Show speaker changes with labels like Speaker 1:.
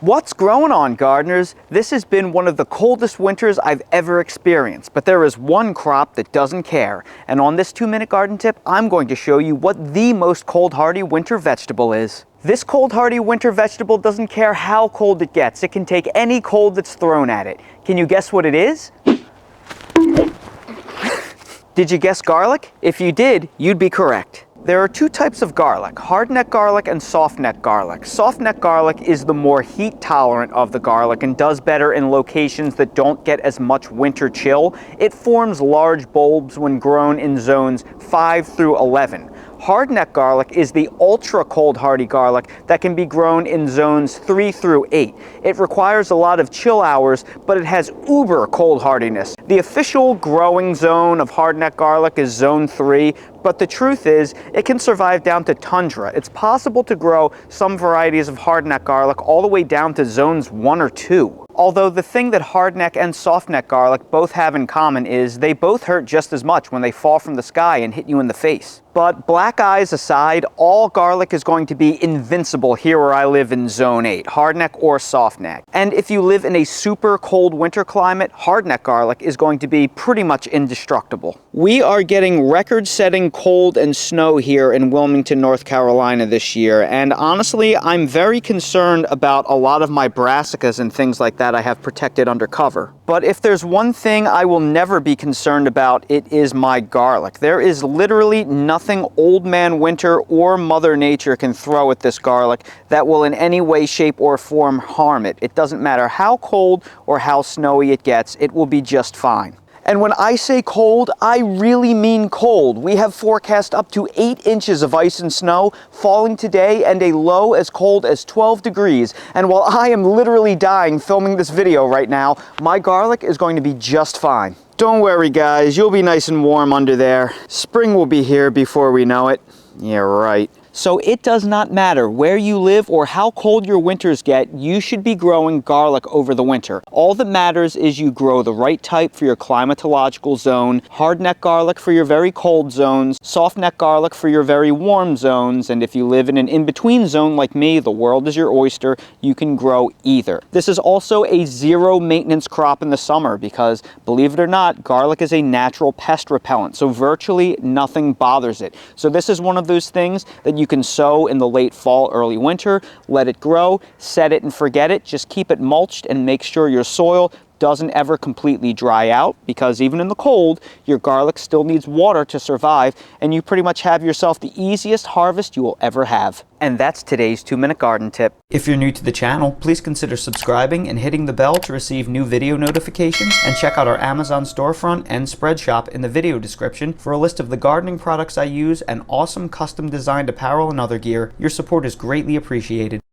Speaker 1: What's growing on, gardeners? This has been one of the coldest winters I've ever experienced, but there is one crop that doesn't care. And on this 2-minute garden tip, I'm going to show you what the most cold-hardy winter vegetable is. This cold-hardy winter vegetable doesn't care how cold it gets. It can take any cold that's thrown at it. Can you guess what it is? Did you guess garlic? If you did, you'd be correct. There are two types of garlic, hardneck garlic and softneck garlic. Softneck garlic is the more heat tolerant of the garlic and does better in locations that don't get as much winter chill. It forms large bulbs when grown in zones 5 through 11. Hardneck garlic is the ultra cold hardy garlic that can be grown in zones 3 through 8. It requires a lot of chill hours, but it has uber cold hardiness. The official growing zone of hardneck garlic is zone 3, but the truth is it can survive down to tundra. It's possible to grow some varieties of hardneck garlic all the way down to zones 1 or 2. Although the thing that hardneck and softneck garlic both have in common is they both hurt just as much when they fall from the sky and hit you in the face. But black eyes aside, all garlic is going to be invincible here where I live in zone 8, hardneck or softneck. And if you live in a super cold winter climate, hardneck garlic is going to be pretty much indestructible. We are getting record-setting cold and snow here in Wilmington, North Carolina this year, and honestly, I'm very concerned about a lot of my brassicas and things like that I have protected under cover. But if there's one thing I will never be concerned about, it is my garlic. There is literally nothing old man winter or Mother Nature can throw at this garlic that will in any way, shape, or form harm it. It doesn't matter how cold or how snowy it gets, it will be just fine. And when I say cold, I really mean cold. We have forecast up to 8 inches of ice and snow falling today and a low as cold as 12 degrees. And while I am literally dying filming this video right now, my garlic is going to be just fine. Don't worry guys, you'll be nice and warm under there. Spring will be here before we know it. Yeah, right. So it does not matter where you live or how cold your winters get, you should be growing garlic over the winter. All that matters is you grow the right type for your climatological zone, hardneck garlic for your very cold zones, softneck garlic for your very warm zones, and if you live in an in-between zone like me, the world is your oyster, you can grow either. This is also a zero maintenance crop in the summer because, believe it or not, garlic is a natural pest repellent, so virtually nothing bothers it. So this is one of those things that you can sow in the late fall, early winter, let it grow, set it and forget it, just keep it mulched and make sure your soil doesn't ever completely dry out, because even in the cold, your garlic still needs water to survive, and you pretty much have yourself the easiest harvest you will ever have. And that's today's 2-minute garden tip. If you're new to the channel, please consider subscribing and hitting the bell to receive new video notifications, and check out our Amazon storefront and spread shop in the video description for a list of the gardening products I use and awesome custom designed apparel and other gear. Your support is greatly appreciated.